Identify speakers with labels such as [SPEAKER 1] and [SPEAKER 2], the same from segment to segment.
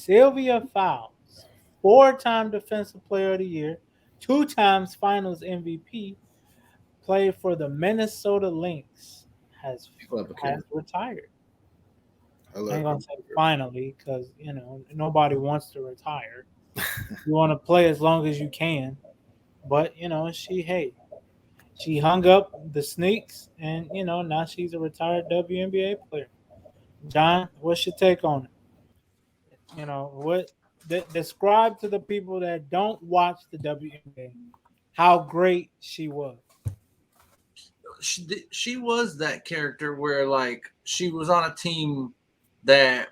[SPEAKER 1] Sylvia Fowles, 4-time Defensive Player of the Year, 2 times Finals MVP, played for the Minnesota Lynx, has
[SPEAKER 2] Flip a
[SPEAKER 1] has
[SPEAKER 2] killer.
[SPEAKER 1] retired.
[SPEAKER 2] I
[SPEAKER 1] I
[SPEAKER 2] love
[SPEAKER 1] ain't
[SPEAKER 2] it.
[SPEAKER 1] gonna say finally because nobody wants to retire. You want to play as long as you can, but she hung up the sneaks, and now she's a retired WNBA player. John, what's your take on it? What describe to the people that don't watch the WNBA how great she was.
[SPEAKER 3] She was that character where like she was on a team that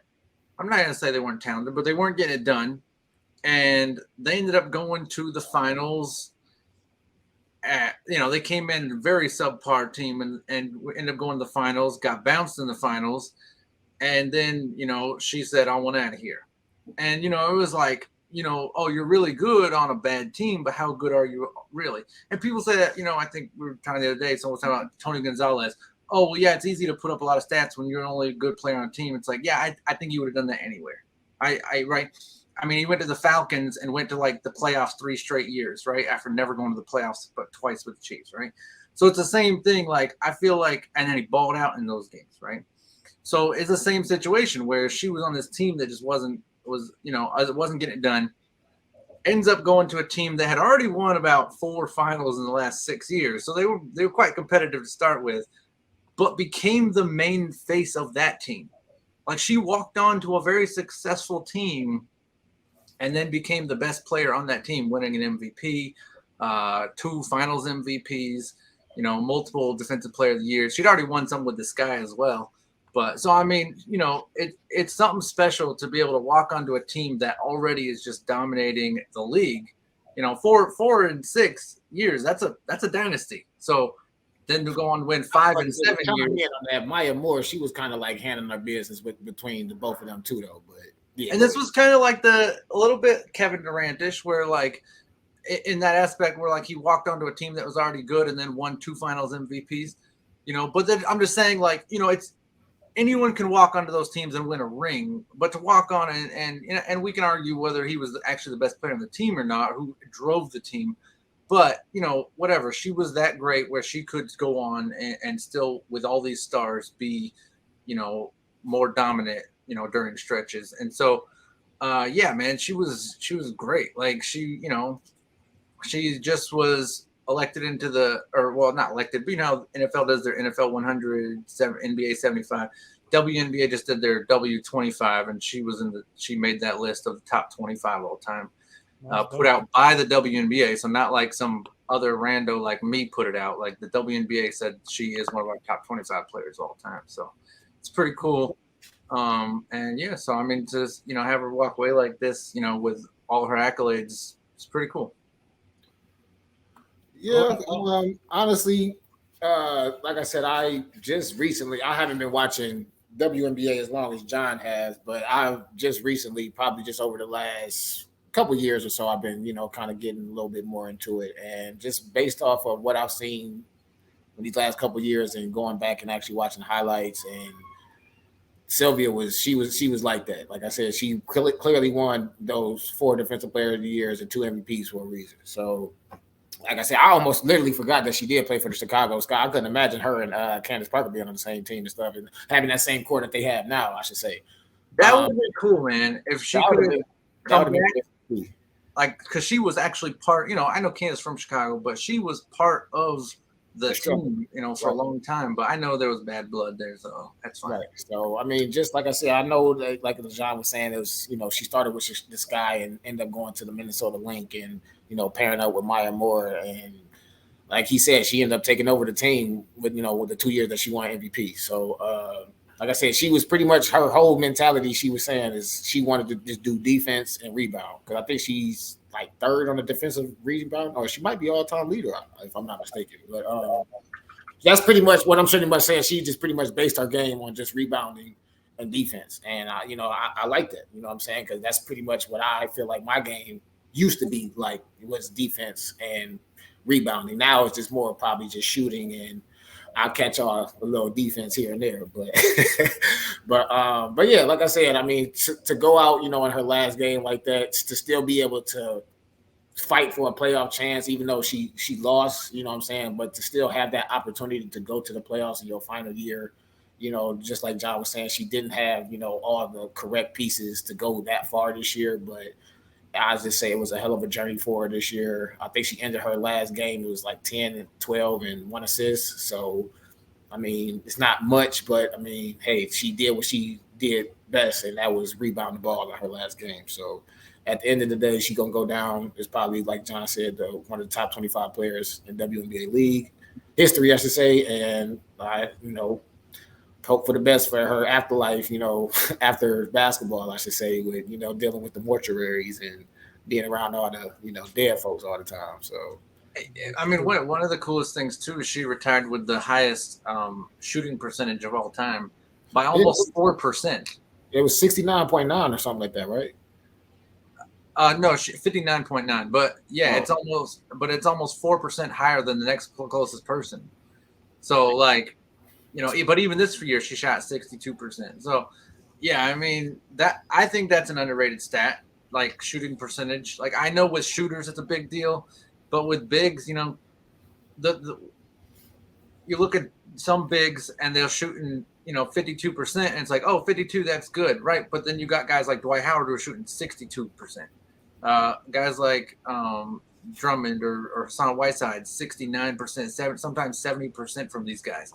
[SPEAKER 3] I'm not gonna say they weren't talented, but they weren't getting it done, and they ended up going to the finals. They came in very subpar team and ended up going to the finals, got bounced in the finals, and then she said, "I want out of here," and it was like. Oh, you're really good on a bad team, but how good are you really? And people say that, I think we were talking the other day, someone was talking about Tony Gonzalez. Oh, well, yeah, it's easy to put up a lot of stats when you're only a good player on a team. It's like, yeah, I think you would have done that anywhere. Right. I mean, he went to the Falcons and went to like the playoffs 3 straight years, right? After never going to the playoffs, but twice with the Chiefs, right? So it's the same thing. Like, I feel like, and then he balled out in those games, right? So it's the same situation where she was on this team that just wasn't getting it done. Ends up going to a team that had already won about 4 finals in the last 6 years, so they were quite competitive to start with, but became the main face of that team. Like she walked on to a very successful team, and then became the best player on that team, winning an MVP, 2 Finals MVPs, multiple Defensive Player of the Year. She'd already won some with this guy as well. But so I mean, it's something special to be able to walk onto a team that already is just dominating the league. 4 and 6 years, that's a dynasty. So then to go on to win 5 and 7 years.
[SPEAKER 2] On that, Maya Moore, she was kind of like handling her business between the both of them too, though. But yeah,
[SPEAKER 3] and this was kind of like a little bit Kevin Durant-ish, where like in that aspect where like he walked onto a team that was already good and then won 2 Finals MVPs. But then I'm just saying, like, it's anyone can walk onto those teams and win a ring, but to walk on and we can argue whether he was actually the best player on the team or not, who drove the team. But whatever, she was that great where she could go on and still, with all these stars, be more dominant during stretches. And so yeah, man, she was great. Like she just was elected into not elected, but NFL does their NFL 100, NBA 75. WNBA just did their W25, and she made that list of the top 25 all time, put out by the WNBA. So not like some other rando like me put it out. Like the WNBA said she is one of our top 25 players all time. So it's pretty cool. And yeah, so I mean, just have her walk away like this, with all her accolades, it's pretty cool.
[SPEAKER 2] Yeah, honestly, like I said, I haven't been watching WNBA as long as John has, but I've just recently, probably just over the last couple years or so, I've been, kind of getting a little bit more into it. And just based off of what I've seen in these last couple years and going back and actually watching highlights, and Sylvia she was like that. Like I said, she clearly won those 4 Defensive Player of the Years and 2 MVPs for a reason. So, like I said, I almost literally forgot that she did play for the Chicago Sky. I couldn't imagine her and Candace Parker being on the same team and stuff, and having that same core that they have now, I should say.
[SPEAKER 3] That would have been cool, man. If she could have come back, like, because she was actually part. I know Candace from Chicago, but she was part of the team, for a long time. But I know there was bad blood there, so that's fine.
[SPEAKER 2] Right. So I mean, just like I said, I know that, like John was saying, it was she started with this guy and ended up going to the Minnesota Lynx and pairing up with Maya Moore, and like he said, she ended up taking over the team with with the 2 years that she won MVP. So like I said, she was pretty much, her whole mentality, she was saying, is she wanted to just do defense and rebound, because I think she's like 3rd on the defensive rebound, or she might be all-time leader if I'm not mistaken. But that's pretty much what I'm pretty much saying. She just pretty much based her game on just rebounding and defense, and I like that. You know what I'm saying? Because that's pretty much what I feel like my game used to be like. It was defense and rebounding. Now it's just more probably just shooting and I'll catch y'all a little defense here and there, but but yeah, like I said, I mean, to go out, you know, in her last game like that, to still be able to fight for a playoff chance, even though she lost, you know what I'm saying, but to still have that opportunity to go to the playoffs in your final year, you know, just like John was saying, she didn't have, you know, all the correct pieces to go that far this year, but I just say it was a hell of a journey for her this year. I think she ended her last game. It was like 10 and 12 and 1 assist. So, I mean, it's not much, but I mean, hey, she did what she did best, and that was rebound the ball in her last game. So, at the end of the day, she's going to go down as probably, like John said, one of the top 25 players in WNBA league history, I should say. And I, you know, hope for the best for her afterlife, you know, after basketball, I should say, with, you know, dealing with the mortuaries and being around all the, you know, dead folks all the time. So,
[SPEAKER 3] I mean, one of the coolest things too is she retired with the highest shooting percentage of all time by almost 4%.
[SPEAKER 2] It was 69.9 or something like that, right?
[SPEAKER 3] No, 59.9. But yeah, it's almost 4% higher than the next closest person. So like, you know, but even this year she shot 62%. So yeah, I mean, I think that's an underrated stat, like shooting percentage. Like I know with shooters it's a big deal, but with bigs, you know, you look at some bigs and they're shooting, you know, 52%, and it's like, oh, 52, that's good, right? But then you got guys like Dwight Howard who are shooting 62%. Guys like Drummond or Hassan Whiteside, 69%, sometimes 70% from these guys.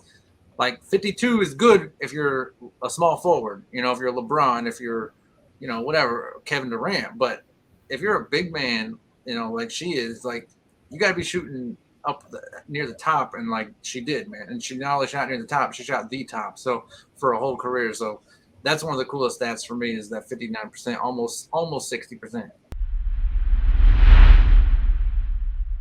[SPEAKER 3] Like 52 is good if you're a small forward, you know, if you're LeBron, if you're, you know, whatever, Kevin Durant. But if you're a big man, you know, like she is, like you got to be shooting up near the top, and like she did, man. And she not only shot near the top, she shot the top. So for a whole career, so that's one of the coolest stats for me is that 59%, almost 60%.